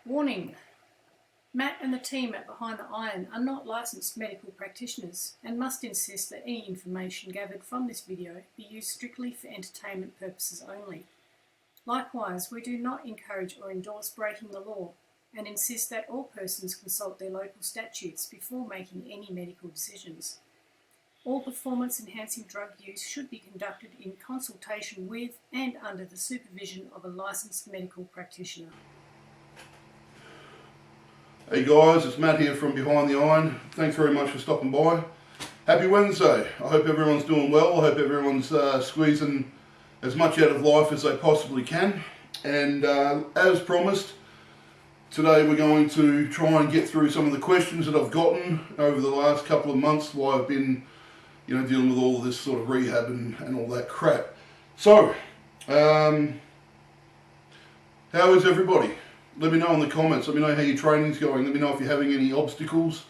Warning: Matt and the team at Behind the Iron are not licensed medical practitioners and must insist that any information gathered from this video be used strictly for entertainment purposes only. Likewise, we do not encourage or endorse breaking the law and insist that all persons consult their local statutes before making any medical decisions. All performance-enhancing drug use should be conducted in consultation with and under the supervision of a licensed medical practitioner. Hey guys, it's Matt here from Behind the Iron. Thanks very much for stopping by. Happy Wednesday. I hope everyone's doing well. I hope everyone's squeezing as much out of life as they possibly can. And as promised, today we're going to try and get through some of the questions that I've gotten over the last couple of months while I've been dealing with all of this sort of rehab and all that crap. So, how is everybody? Let me know in the comments. Let me know how your training's going. Let me know if you're having any obstacles,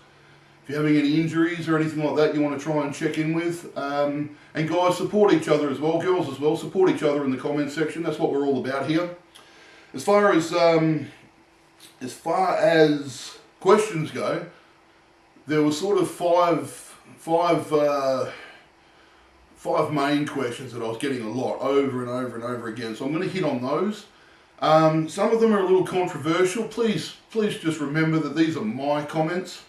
if you're having any injuries or anything like that you want to try and check in with. And guys, support each other as well. Girls as well, support each other in the comment section. That's what we're all about here. As far as questions go, there were sort of five main questions that I was getting a lot over and over and over again. So I'm going to hit on those. Some of them are a little controversial. Please just remember that these are my comments.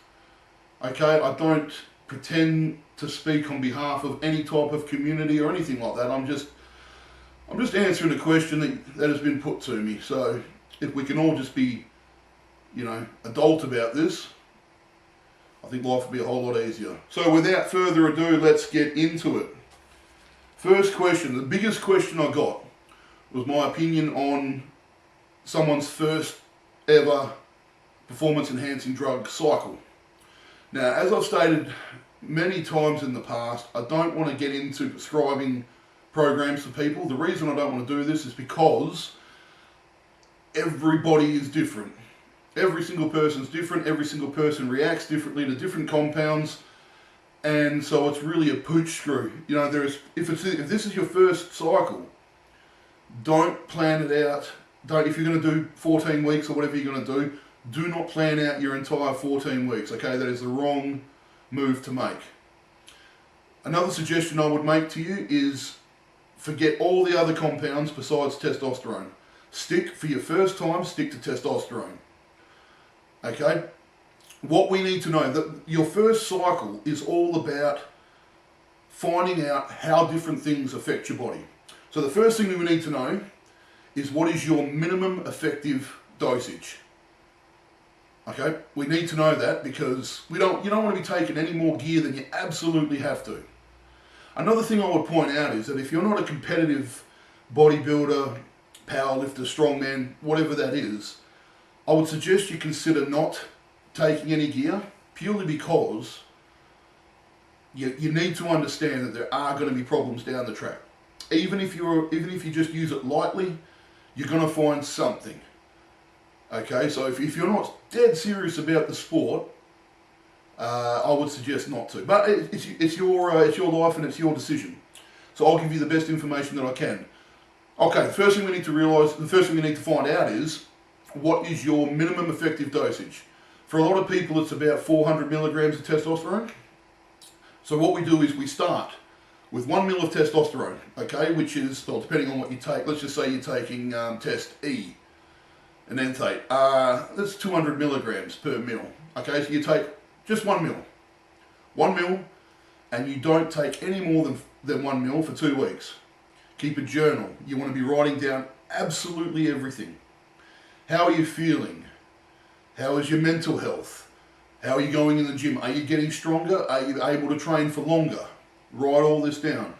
Okay, I don't pretend to speak on behalf of any type of community or anything like that. I'm just answering a question that has been put to me. So if we can all just be, adult about this, I think life will be a whole lot easier. So without further ado, let's get into it. First question, the biggest question I got was my opinion on someone's first ever performance enhancing drug cycle. Now, as I've stated many times in the past, I don't want to get into prescribing programs for people. The reason I don't want to do this is because everybody is different. Every single person's different. Every single person reacts differently to different compounds. And so it's really a pooch screw. If this is your first cycle, don't plan it out. If you're going to do 14 weeks or whatever you're going to do not plan out your entire 14 weeks, okay? That is the wrong move to make. Another suggestion I would make to you is forget all the other compounds besides testosterone. For your first time, stick to testosterone. Okay? What we need to know, that your first cycle is all about finding out how different things affect your body. So the first thing we need to know is what is your minimum effective dosage. Okay, we need to know that because you don't want to be taking any more gear than you absolutely have to. Another thing I would point out is that if you're not a competitive bodybuilder, powerlifter, strongman, whatever that is, I would suggest you consider not taking any gear purely because you need to understand that there are going to be problems down the track. Even if you just use it lightly, you're going to find something. Okay, so if you're not dead serious about the sport, I would suggest not to. But it's your life and it's your decision. So I'll give you the best information that I can. Okay, the first thing we need to find out is what is your minimum effective dosage. For a lot of people, it's about 400 milligrams of testosterone. So what we do is we start with 1 mil of testosterone, okay, which is, well, depending on what you take, let's just say you're taking test E, an enthate, that's 200 milligrams per mil, okay, so you take just 1 mil, and you don't take any more than 1 mil for 2 weeks. Keep a journal. You want to be writing down absolutely everything. How are you feeling? How is your mental health? How are you going in the gym? Are you getting stronger? Are you able to train for longer? Write all this down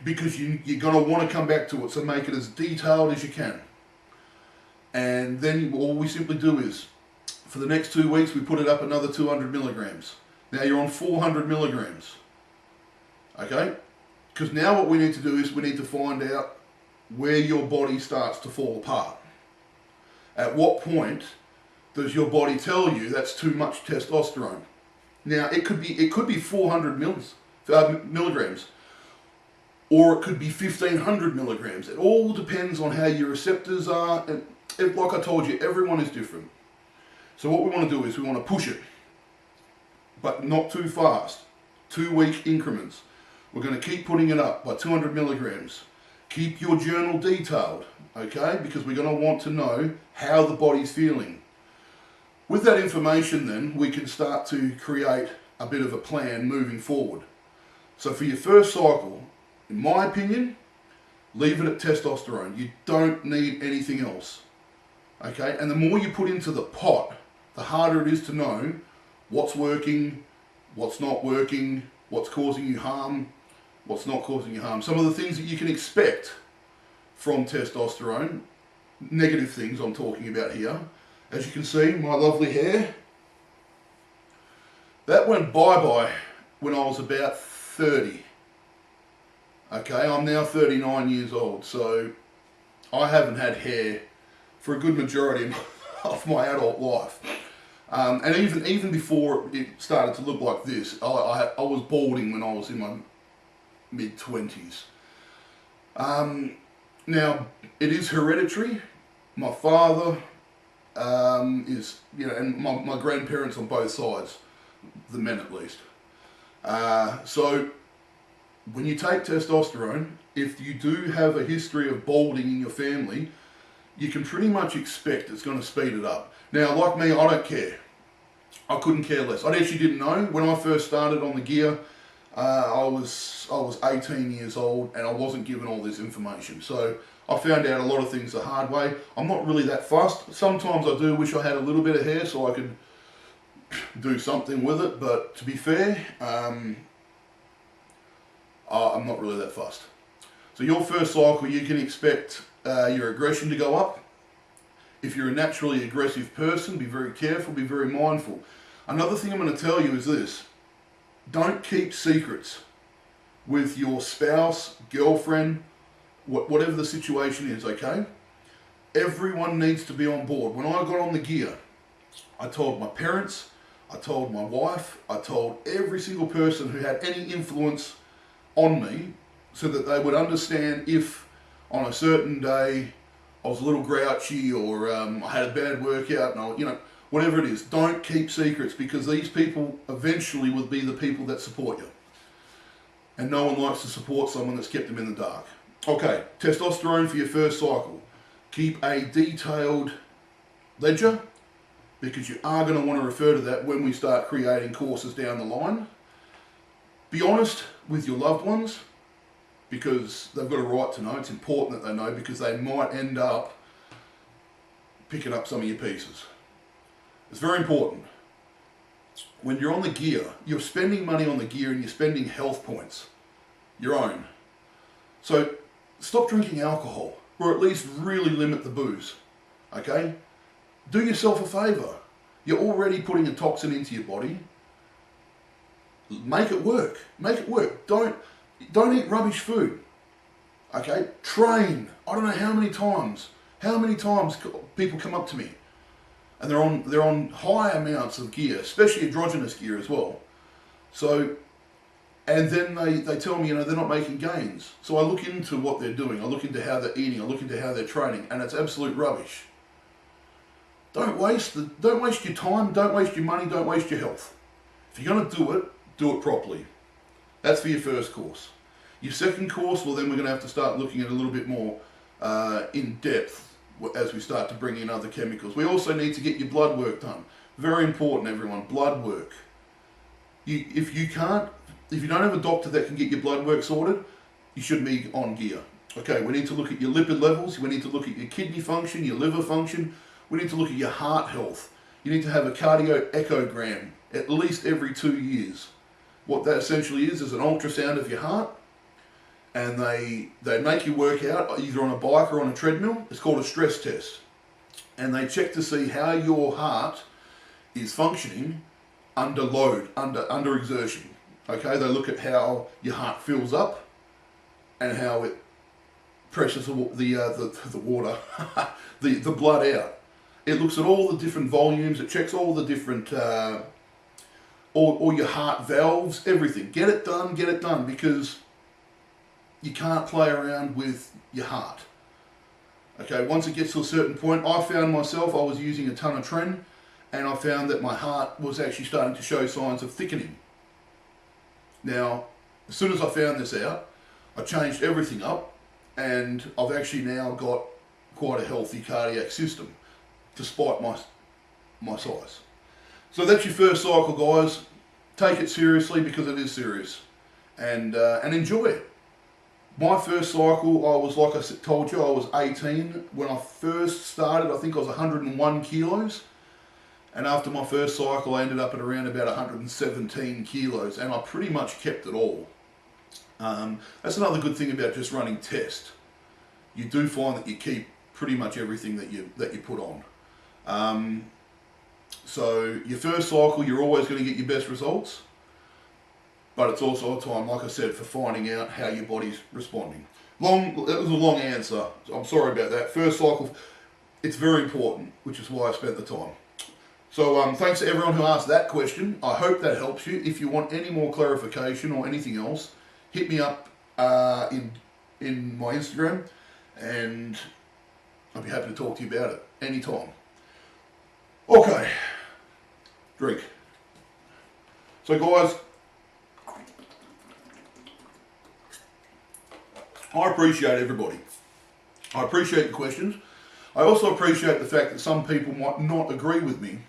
because you're going to want to come back to it, so make it as detailed as you can. And then all we simply do is, for the next 2 weeks, we put it up another 200 milligrams. Now you're on 400 milligrams. Okay? Because now what we need to do is we need to find out where your body starts to fall apart. At what point does your body tell you that's too much testosterone? Now it could be 400 milligrams, or it could be 1500 milligrams. It all depends on how your receptors are like I told you, everyone is different. So what we want to do is we want to push it, but not too fast. 2-week increments. We're going to keep putting it up by 200 milligrams. Keep your journal detailed, okay? Because we're going to want to know how the body's feeling. With that information then, we can start to create a bit of a plan moving forward. So for your first cycle, in my opinion, leave it at testosterone. You don't need anything else, okay? And the more you put into the pot, the harder it is to know what's working, what's not working, what's causing you harm, what's not causing you harm. Some of the things that you can expect from testosterone, negative things I'm talking about here. As you can see, my lovely hair, that went bye-bye when I was about 30. Okay, I'm now 39 years old, so I haven't had hair for a good majority of my adult life. And even before it started to look like this, I was balding when I was in my mid-20s. Now, it is hereditary. My father is, and my grandparents on both sides, the men at least. So, when you take testosterone, if you do have a history of balding in your family, you can pretty much expect it's going to speed it up. Now, like me, I don't care. I couldn't care less. I actually didn't know. When I first started on the gear, I was 18 years old and I wasn't given all this information. So I found out a lot of things the hard way. I'm not really that fussed. Sometimes I do wish I had a little bit of hair so I could do something with it. But to be fair, I'm not really that fussed. So your first cycle, you can expect your aggression to go up. If you're a naturally aggressive person, be very careful, be very mindful. Another thing I'm going to tell you is this. Don't keep secrets with your spouse, girlfriend, whatever the situation is, okay? Everyone needs to be on board. When I got on the gear, I told my parents, I told my wife, I told every single person who had any influence on me so that they would understand if on a certain day I was a little grouchy or I had a bad workout, and whatever it is, don't keep secrets because these people eventually will be the people that support you. And no one likes to support someone that's kept them in the dark. Okay, testosterone for your first cycle. Keep a detailed ledger because you are going to want to refer to that when we start creating courses down the line. Be honest with your loved ones, because they've got a right to know. It's important that they know because they might end up picking up some of your pieces. It's very important. When you're on the gear, you're spending money on the gear and you're spending health points, your own. So stop drinking alcohol, or at least really limit the booze, okay? Do yourself a favour. You're already putting a toxin into your body. Make it work. Make it work. Don't eat rubbish food. Okay? Train. I don't know how many times people come up to me and they're on high amounts of gear, especially androgynous gear as well. So, and then they tell me, they're not making gains. So I look into what they're doing. I look into how they're eating. I look into how they're training, and it's absolute rubbish. Don't waste your time. Don't waste your money. Don't waste your health. If you're going to do it properly. That's for your first course. Your second course, well, then we're going to have to start looking at a little bit more in depth as we start to bring in other chemicals. We also need to get your blood work done. Very important, everyone, blood work. If you don't have a doctor that can get your blood work sorted, you shouldn't be on gear. Okay, we need to look at your lipid levels. We need to look at your kidney function, your liver function. We need to look at your heart health. You need to have a cardio echogram at least every 2 years. What that essentially is an ultrasound of your heart, and they make you work out either on a bike or on a treadmill. It's called a stress test, and they check to see how your heart is functioning under load, under exertion. Okay, they look at how your heart fills up and how it presses the water, the blood out. It looks at all the different volumes. It checks all the different. All your heart valves, everything. Get it done, because you can't play around with your heart. Okay, once it gets to a certain point, I found myself, I was using a ton of Tren, and I found that my heart was actually starting to show signs of thickening. Now, as soon as I found this out, I changed everything up, and I've actually now got quite a healthy cardiac system, despite my size. So that's your first cycle, guys. Take it seriously, because it is serious, and enjoy it. My first cycle, I was, like I told you, I was 18. When I first started, I think I was 101 kilos. And after my first cycle, I ended up at around about 117 kilos. And I pretty much kept it all. That's another good thing about just running test. You do find that you keep pretty much everything that you put on. So your first cycle, you're always going to get your best results. But it's also a time, like I said, for finding out how your body's responding. That was a long answer. I'm sorry about that. First cycle, it's very important, which is why I spent the time. So thanks to everyone who asked that question. I hope that helps you. If you want any more clarification or anything else, hit me up in my Instagram, and I'll be happy to talk to you about it anytime. Okay, drink. So guys, I appreciate everybody. I appreciate the questions. I also appreciate the fact that some people might not agree with me,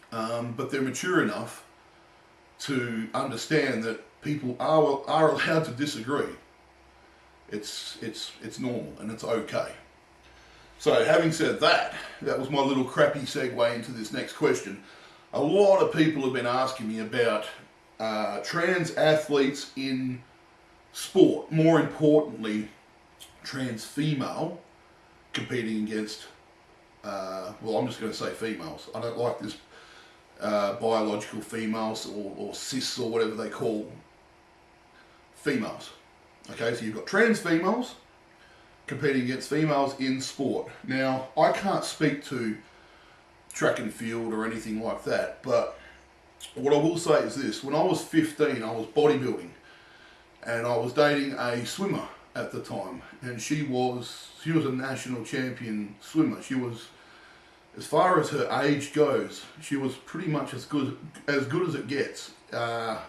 but they're mature enough to understand that people are allowed to disagree. It's normal and it's okay. So having said that, that was my little crappy segue into this next question. A lot of people have been asking me about trans athletes in sport, more importantly, trans female competing against, well, I'm just going to say females. I don't like this biological females or cis or whatever they call females. Okay, so you've got trans females competing against females in sport. Now, I can't speak to track and field or anything like that, but what I will say is this. When I was 15, I was bodybuilding. And I was dating a swimmer at the time, and she was a national champion swimmer. She was, as far as her age goes, she was pretty much as good as it gets, at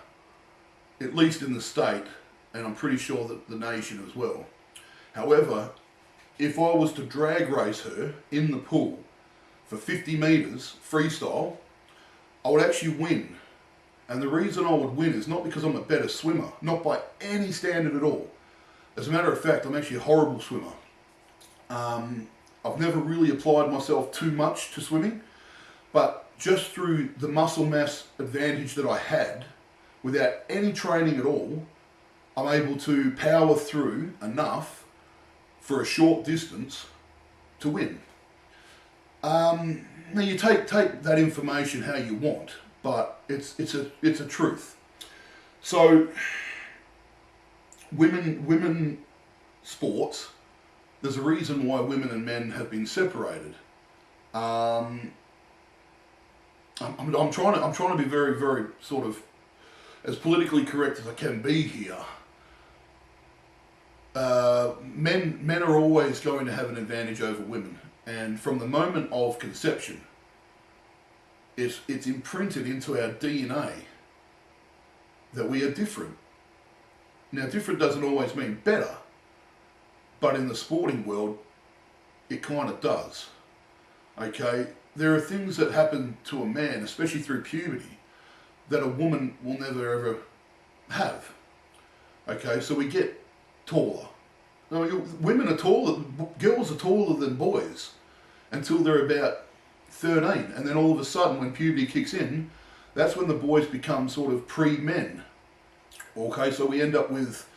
least in the state, and I'm pretty sure that the nation as well. However, if I was to drag race her in the pool for 50 metres freestyle, I would actually win. And the reason I would win is not because I'm a better swimmer, not by any standard at all. As a matter of fact, I'm actually a horrible swimmer. I've never really applied myself too much to swimming, but just through the muscle mass advantage that I had, without any training at all, I'm able to power through enough for a short distance to win. Now you take that information how you want, but it's a truth. So women sports, there's a reason why women and men have been separated. I'm trying to be very, very sort of as politically correct as I can be here. Men are always going to have an advantage over women, and from the moment of conception, it's imprinted into our DNA that we are different. Now, different doesn't always mean better, but in the sporting world, it kind of does. Okay, there are things that happen to a man, especially through puberty, that a woman will never ever have. Okay, so we get taller. Now, women are taller, girls are taller than boys until they're about 13, and then all of a sudden when puberty kicks in, that's when the boys become sort of pre-men. Okay, so we end up with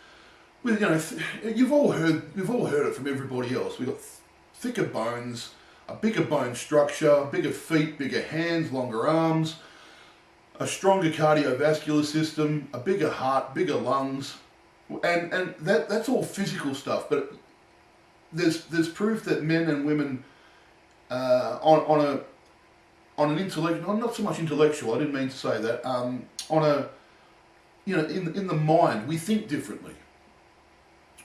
you know, you've all heard it from everybody else. We've got thicker bones, a bigger bone structure, bigger feet, bigger hands, longer arms, a stronger cardiovascular system, a bigger heart, bigger lungs, and that's all physical stuff. But there's proof that men and women on an intellectual, not so much intellectual, I didn't mean to say that, on a, you know, in the mind, we think differently.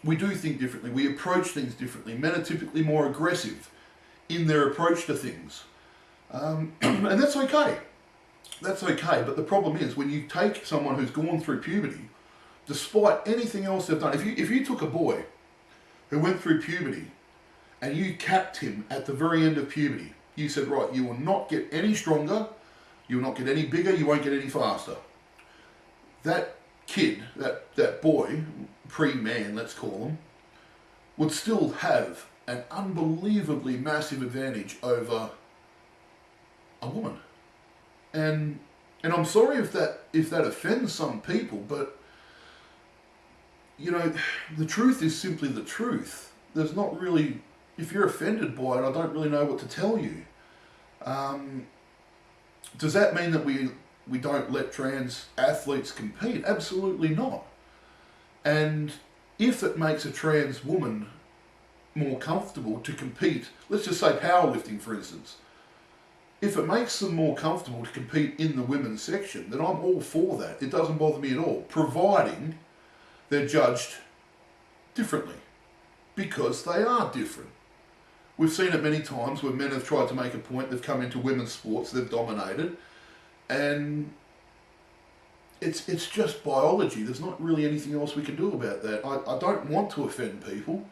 we do think differently. We approach things differently. Men are typically more aggressive in their approach to things. And that's okay. That's okay. But the problem is when you take someone who's gone through puberty, despite anything else they've done, if you took a boy who went through puberty and you capped him at the very end of puberty, you said, right, you will not get any stronger, you will not get any bigger, you won't get any faster. That kid, that boy, pre-man, let's call him, would still have an unbelievably massive advantage over a woman. And I'm sorry if that offends some people, but you know, the truth is simply the truth. There's not really, if you're offended by it, I don't really know what to tell you. Does that mean that we don't let trans athletes compete? Absolutely not. And if it makes a trans woman more comfortable to compete, let's just say powerlifting for instance, if it makes them more comfortable to compete in the women's section, then I'm all for that. It doesn't bother me at all, providing they're judged differently, because they are different. We've seen it many times where men have tried to make a point, they've come into women's sports, they've dominated, and it's just biology. There's not really anything else we can do about that. I don't want to offend people,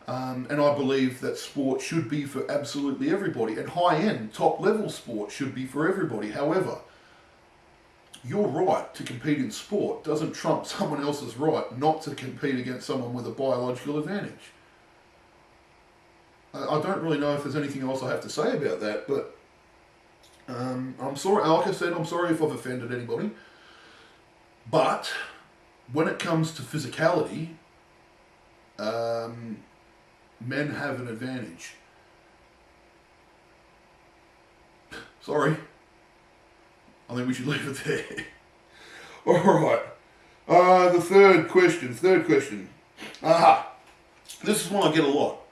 and I believe that sport should be for absolutely everybody, and high-end, top-level sport should be for everybody. However, your right to compete in sport doesn't trump someone else's right not to compete against someone with a biological advantage. I don't really know if there's anything else I have to say about that, but I'm sorry, like I said, I'm sorry if I've offended anybody. But when it comes to physicality, men have an advantage. Sorry. I think we should leave it there. Alright. The third question. Aha. This is one I get a lot.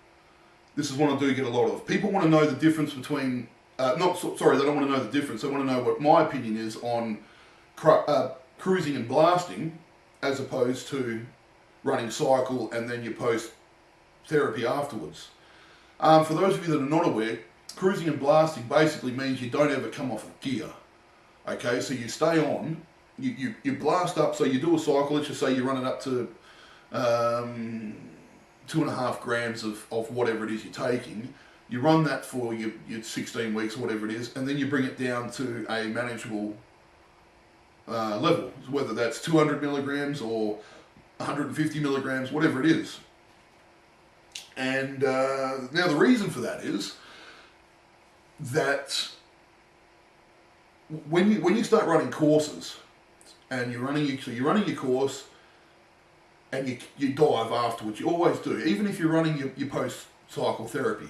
This is one I do get a lot of. People want to know the difference between... they don't want to know the difference. They want to know what my opinion is on cruising and blasting as opposed to running cycle and then your post-therapy afterwards. For those of you that are not aware, cruising and blasting basically means you don't ever come off of gear. Okay, so you stay on, you blast up, so you do a cycle, let's just say you run it up to 2.5 grams of whatever it is you're taking. You run that for your 16 weeks or whatever it is, and then you bring it down to a manageable level, whether that's 200 milligrams or 150 milligrams, whatever it is. And now the reason for that is that when you start running courses and you're running your course and you dive afterwards, you always do, even if you're running your post-cycle therapy,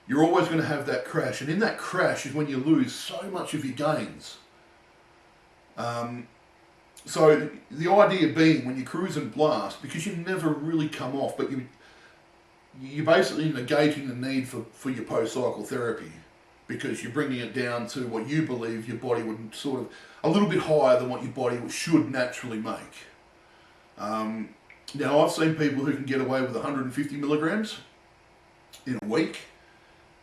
you're always going to have that crash, and in that crash is when you lose so much of your gains. So the idea being, when you cruise and blast, because you never really come off, but you're basically negating the need for your post-cycle therapy, because you're bringing it down to what you believe your body would sort of, a little bit higher than what your body should naturally make. Now I've seen people who can get away with 150 milligrams in a week,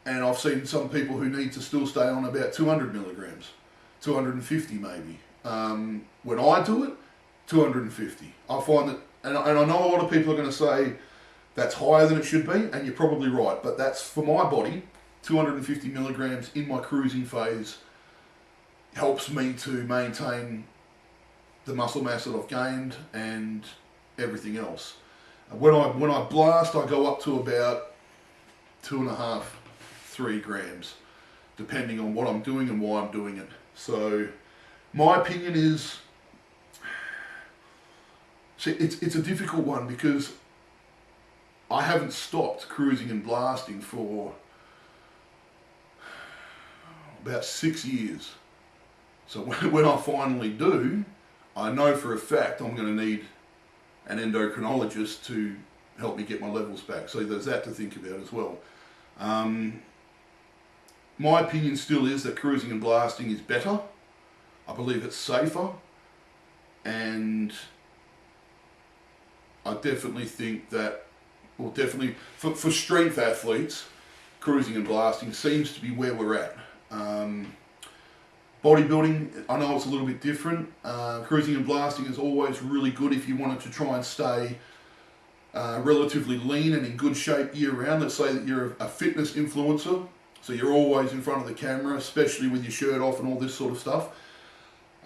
and I've seen some people who need to still stay on about 200 milligrams, 250 maybe. When I do it, 250. I find that, and I know a lot of people are going to say that's higher than it should be, and you're probably right, but that's for my body. 250 milligrams in my cruising phase helps me to maintain the muscle mass that I've gained and everything else. When I blast, I go up to about 2.5, 3 grams, depending on what I'm doing and why I'm doing it. So my opinion is, see, it's a difficult one because I haven't stopped cruising and blasting for about 6 years. So when I finally do, I know for a fact I'm going to need an endocrinologist to help me get my levels back. So there's that to think about as well. My opinion still is that cruising and blasting is better. I believe it's safer, and I definitely think that, well, definitely for strength athletes, cruising and blasting seems to be where we're at. Bodybuilding, I know it's a little bit different. Cruising and blasting is always really good if you wanted to try and stay relatively lean and in good shape year round. Let's say that you're a fitness influencer, so you're always in front of the camera, especially with your shirt off and all this sort of stuff.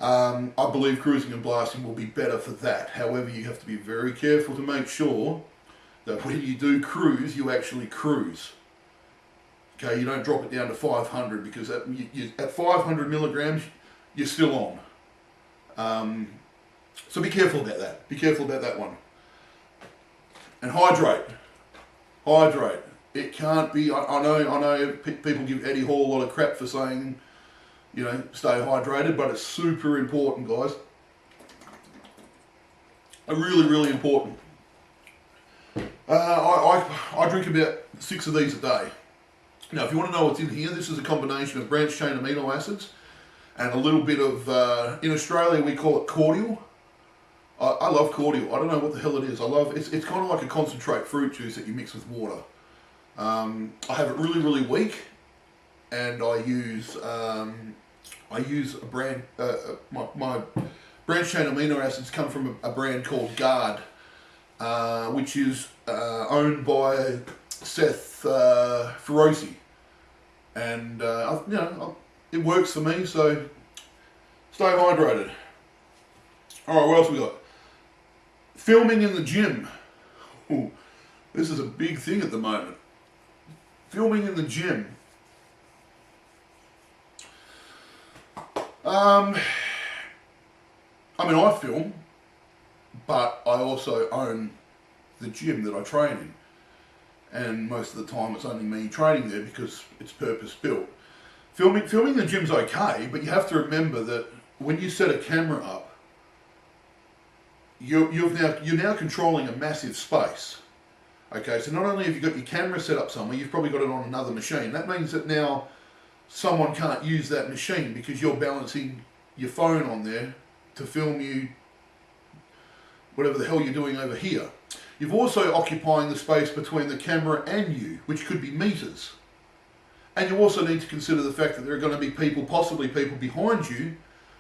I believe cruising and blasting will be better for that. However, you have to be very careful to make sure that when you do cruise, you actually cruise. Okay, you don't drop it down to 500, because at 500 milligrams, you're still on. So be careful about that. Be careful about that one. And hydrate. Hydrate. It can't be. I know. People give Eddie Hall a lot of crap for saying, you know, stay hydrated, but it's super important, guys. Really, really important. I drink about 6 of these a day. Now, if you want to know what's in here, this is a combination of branched chain amino acids and a little bit of, in Australia we call it cordial. I love cordial. I don't know what the hell it is. It's kind of like a concentrate fruit juice that you mix with water. I have it really, really weak, and I use a brand, my branched chain amino acids come from a brand called Guard, which is owned by Seth Feroci, and it works for me. So stay hydrated. All right, what else we got? Filming in the gym. Ooh, this is a big thing at the moment. Filming in the gym. I film, but I also own the gym that I train in. And most of the time it's only me training there because it's purpose built. Filming the gym's okay, but you have to remember that when you set a camera up, you're now controlling a massive space. Okay, so not only have you got your camera set up somewhere, you've probably got it on another machine. That means that now someone can't use that machine because you're balancing your phone on there to film you whatever the hell you're doing over here. You've also occupying the space between the camera and you, which could be meters. And you also need to consider the fact that there are going to be people, possibly people behind you,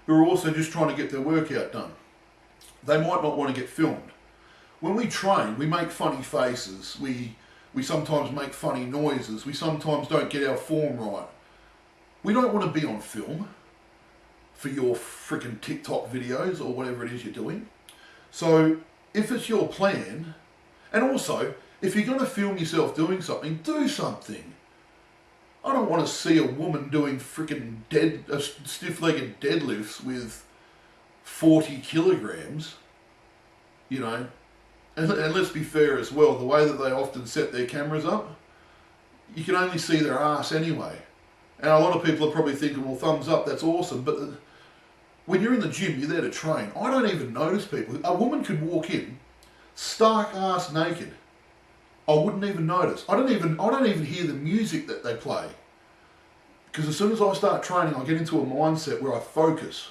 who are also just trying to get their workout done. They might not want to get filmed. When we train, we make funny faces, we sometimes make funny noises, we sometimes don't get our form right. We don't want to be on film for your freaking TikTok videos or whatever it is you're doing. So if it's your plan, and also, if you're going to film yourself doing something, do something. I don't want to see a woman doing freaking stiff-legged deadlifts with 40 kilograms, you know. And let's be fair as well, the way that they often set their cameras up, you can only see their ass anyway. And a lot of people are probably thinking, well, thumbs up, that's awesome. But when you're in the gym, you're there to train. I don't even notice people. A woman could walk in, stark ass naked. I wouldn't even notice. I don't even hear the music that they play. Because as soon as I start training, I get into a mindset where I focus.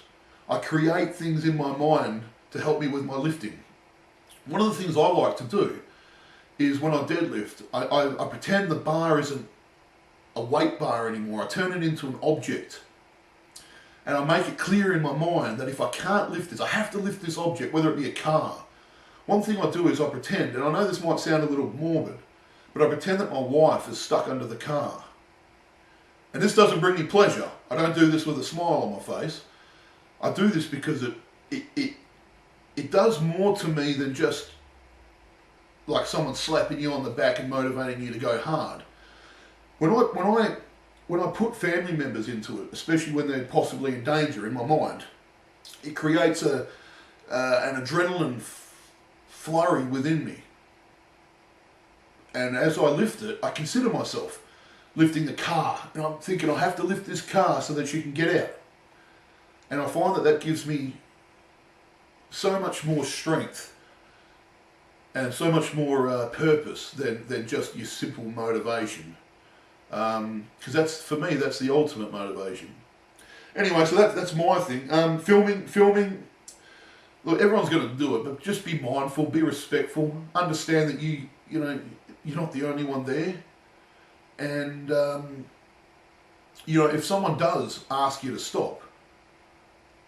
I create things in my mind to help me with my lifting. One of the things I like to do is when I deadlift, I pretend the bar isn't a weight bar anymore. I turn it into an object. And I make it clear in my mind that if I can't lift this, I have to lift this object, whether it be a car. One thing I do is I pretend, and I know this might sound a little morbid, but I pretend that my wife is stuck under the car. And this doesn't bring me pleasure. I don't do this with a smile on my face. I do this because it does more to me than just like someone slapping you on the back and motivating you to go hard. When I put family members into it, especially when they're possibly in danger, in my mind, it creates an adrenaline flurry within me. And as I lift it, I consider myself lifting the car, and I'm thinking I have to lift this car so that she can get out. And I find that gives me so much more strength and so much more purpose than just your simple motivation. Because that's, for me, that's the ultimate motivation. Anyway, so that's my thing. Filming, look, everyone's going to do it, but just be mindful, be respectful, understand that you're not the only one there, and if someone does ask you to stop,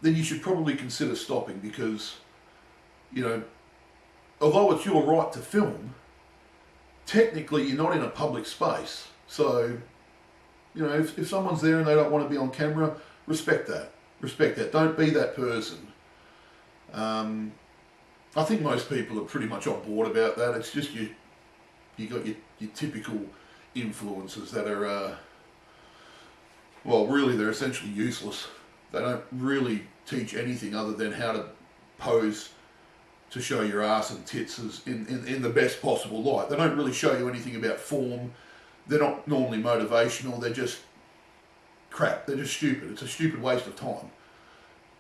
then you should probably consider stopping because, although it's your right to film, technically you're not in a public space. So, if someone's there and they don't want to be on camera, respect that. Respect that. Don't be that person. I think most people are pretty much on board about that. It's just you got your typical influencers that are, really they're essentially useless. They don't really teach anything other than how to pose to show your ass and tits in the best possible light. They don't really show you anything about form. They're not normally motivational. They're just crap. They're just stupid. It's a stupid waste of time.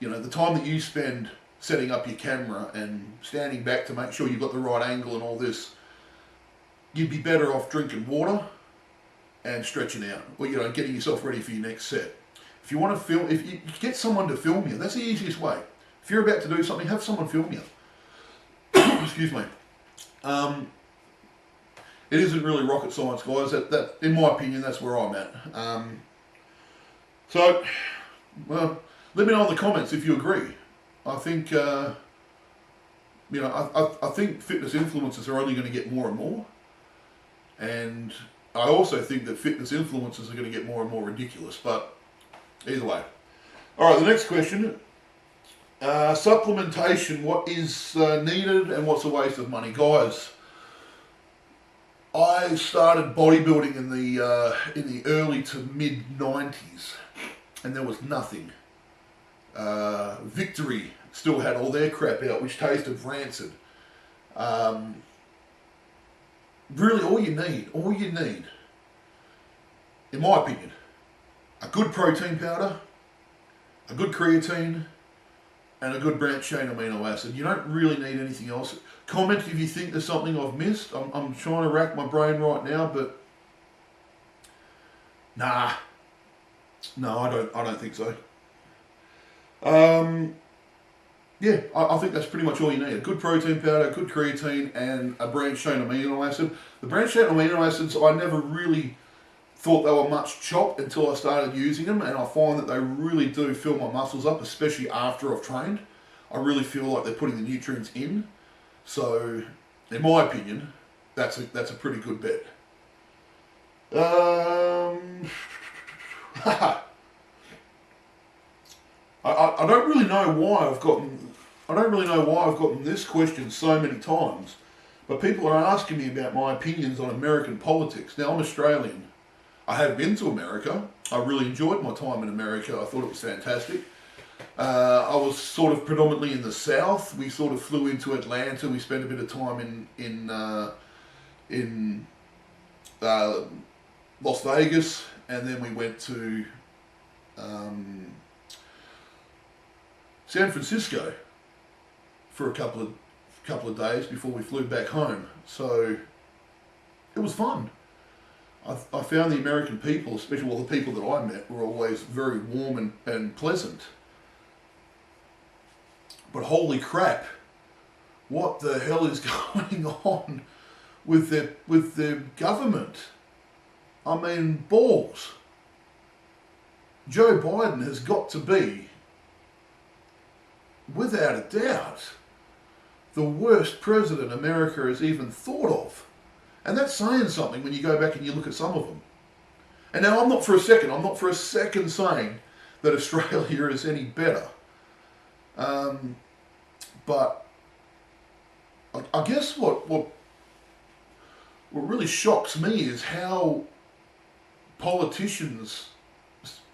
The time that you spend setting up your camera and standing back to make sure you've got the right angle and all this, you'd be better off drinking water and stretching out, or getting yourself ready for your next set. If you want to film, if you get someone to film you, that's the easiest way. If you're about to do something, have someone film you. Excuse me. It isn't really rocket science, guys. That, in my opinion, that's where I'm at. Let me know in the comments if you agree. I think, I think fitness influencers are only going to get more and more. And I also think that fitness influencers are going to get more and more ridiculous. But either way. All right, the next question. Supplementation, what is needed and what's a waste of money? Guys, I started bodybuilding in the early to mid 90s, and there was nothing. Victory still had all their crap out, which tasted rancid. Really, all you need, in my opinion, a good protein powder, a good creatine, and a good branched chain amino acid. You don't really need anything else. Comment if you think there's something I've missed. I'm trying to rack my brain right now, but no, I don't think so. I think that's pretty much all you need. A good protein powder, a good creatine, and a branched chain amino acid. The branched chain amino acids, I never really thought they were much chopped until I started using them, and I find that they really do fill my muscles up, especially after I've trained. I really feel like they're putting the nutrients in. So, in my opinion, that's a pretty good bet. I don't really know why I've gotten this question so many times, but people are asking me about my opinions on American politics. Now, I'm Australian. I have been to America. I really enjoyed my time in America. I thought it was fantastic. I was sort of predominantly in the South. We sort of flew into Atlanta. We spent a bit of time in Las Vegas, and then we went to San Francisco for a couple of days before we flew back home. So it was fun. I found the American people, especially the people that I met, were always very warm and pleasant. But holy crap, what the hell is going on with their government? I mean, balls. Joe Biden has got to be, without a doubt, the worst president America has even thought of. And that's saying something when you go back and you look at some of them. And now I'm not for a second saying that Australia is any better. But I guess what really shocks me is how politicians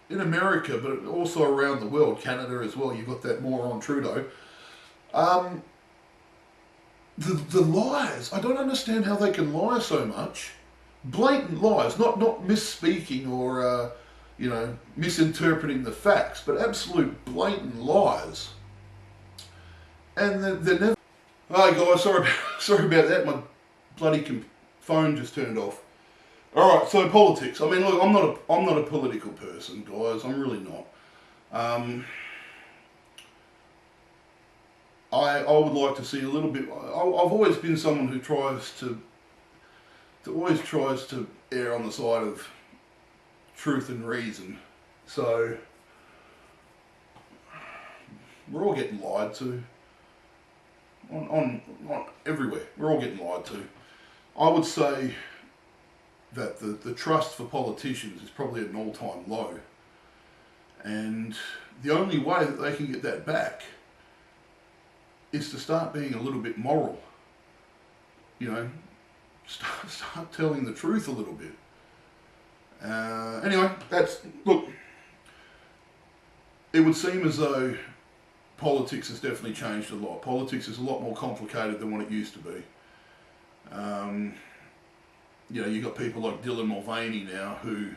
in America, but also around the world, Canada as well, you've got that moron Trudeau, the lies. I don't understand how they can lie so much. Blatant lies, not misspeaking or misinterpreting the facts, but absolute blatant lies. And they're never. Hi guys, sorry about that. My bloody phone just turned off. All right, so politics. I mean, look, I'm not a political person, guys. I'm really not. I would like to see a little bit. I've always been someone who always tries to err on the side of truth and reason. So we're all getting lied to on everywhere. We're all getting lied to. I would say that the trust for politicians is probably at an all-time low, and the only way that they can get that back is to start being a little bit moral. You know, start telling the truth a little bit. Anyway, look, it would seem as though politics has definitely changed a lot. Politics is a lot more complicated than what it used to be. You know, you've got people like Dylan Mulvaney now who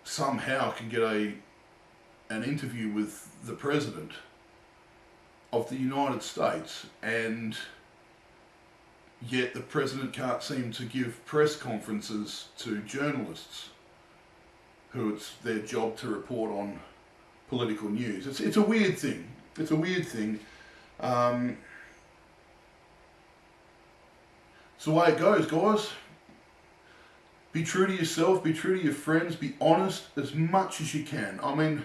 somehow can get an interview with the President of the United States, and yet the President can't seem to give press conferences to journalists who it's their job to report on political news. It's a weird thing. It's a weird thing. It's the way it goes, guys. Be true to yourself, be true to your friends, be honest as much as you can. I mean,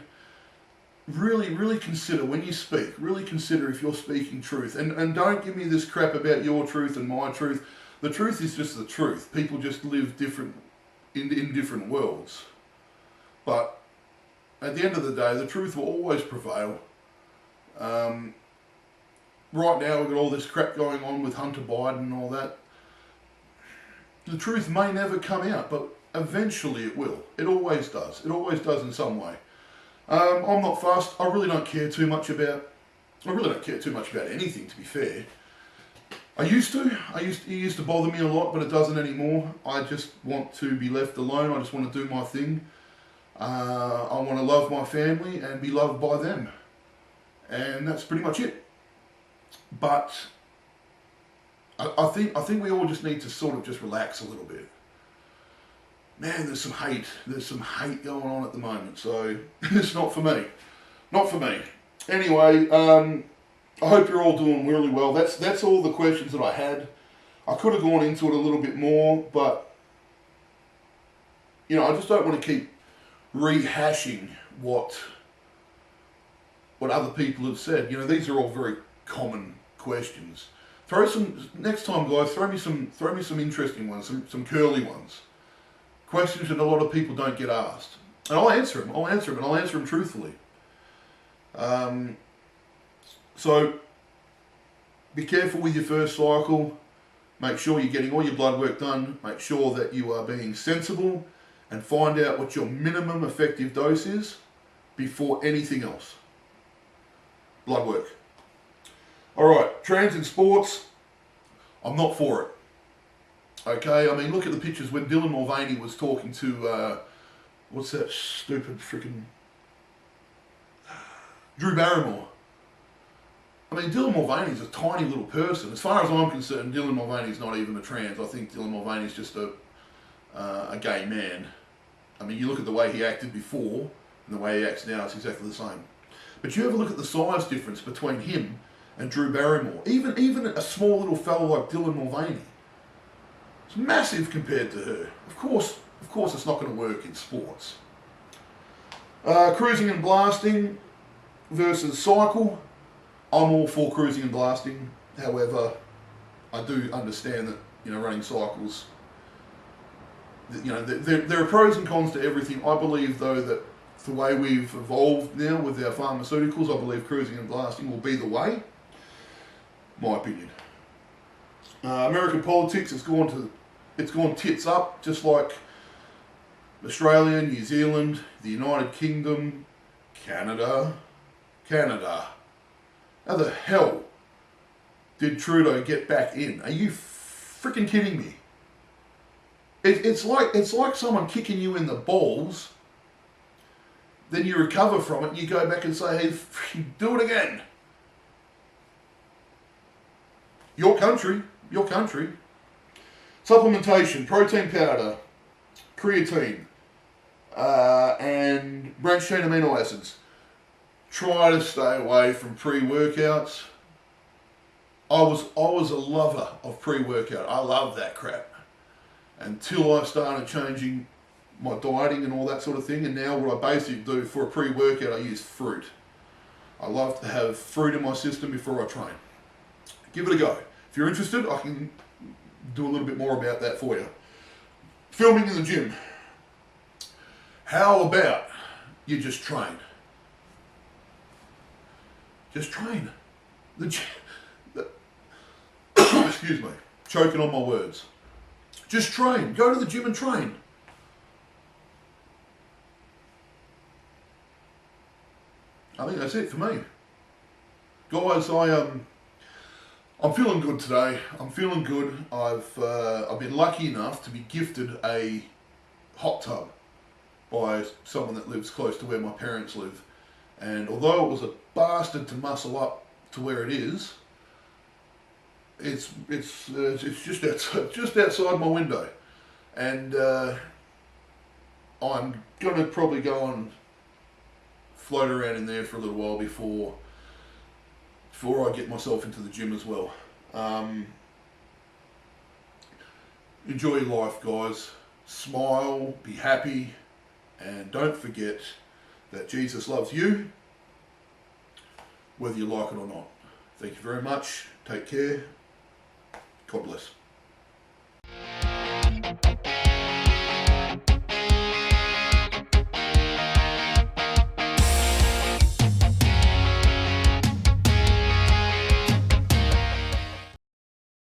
really consider when you speak, really consider if you're speaking truth. And don't give me this crap about your truth and my truth. The truth is just the truth. People just live different in different worlds. But at the end of the day, the truth will always prevail. Right now we've got all this crap going on with Hunter Biden and all that. The truth may never come out, but eventually it will. It always does. It always does in some way. I'm not fussed. I really don't care too much about anything, to be fair. It used to bother me a lot, but it doesn't anymore. I just want to be left alone. I just want to do my thing. I want to love my family and be loved by them. And that's pretty much it. But I think we all just need to sort of just relax a little bit. Man, there's some hate. There's some hate going on at the moment, so it's not for me. Not for me. Anyway, I hope you're all doing really well. That's all the questions that I had. I could have gone into it a little bit more, but you know, I just don't want to keep rehashing what other people have said. You know, these are all very common questions. Next time, guys. Throw me some interesting ones, some curly ones. Questions that a lot of people don't get asked, and I'll answer them. And I'll answer them truthfully. So be careful with your first cycle. Make sure you're getting all your blood work done. Make sure that you are being sensible, and find out what your minimum effective dose is before anything else. Blood work. All right, trans in sports. I'm not for it. Okay, I mean, look at the pictures when Dylan Mulvaney was talking to, what's that stupid freaking Drew Barrymore. I mean, Dylan Mulvaney's a tiny little person. As far as I'm concerned, Dylan Mulvaney's not even a trans. I think Dylan Mulvaney's just a gay man. I mean, you look at the way he acted before and the way he acts now, it's exactly the same. But you ever look at the size difference between him and Drew Barrymore? Even a small little fellow like Dylan Mulvaney. It's massive compared to her. Of course it's not going to work in sports. Cruising and blasting versus cycle. I'm all for cruising and blasting. However, I do understand that, you know, running cycles, you know, there are pros and cons to everything. I believe, though, that the way we've evolved now with our pharmaceuticals, I believe cruising and blasting will be the way. My opinion. American politics has gone tits up, just like Australia, New Zealand, the United Kingdom, Canada. How the hell did Trudeau get back in? Are you freaking kidding me? It's like someone kicking you in the balls. Then you recover from it and you go back and say, hey, freaking do it again. Your country. Supplementation, protein powder, creatine, and branched chain amino acids. Try to stay away from pre-workouts. I was a lover of pre-workout. I love that crap. Until I started changing my dieting and all that sort of thing, and now what I basically do for a pre-workout, I use fruit. I love to have fruit in my system before I train. Give it a go. If you're interested, I can do a little bit more about that for you. Filming in the gym. How about you just train? Just train. Excuse me, choking on my words. Just train. Go to the gym and train. I think that's it for me. Guys, I'm feeling good today. I'm feeling good. I've been lucky enough to be gifted a hot tub by someone that lives close to where my parents live. And although it was a bastard to muscle up to where it is, it's just outside my window, and I'm gonna probably go and float around in there for a little while before I get myself into the gym as well. Enjoy your life, guys. Smile, be happy, and don't forget that Jesus loves you, whether you like it or not. Thank you very much. Take care. God bless.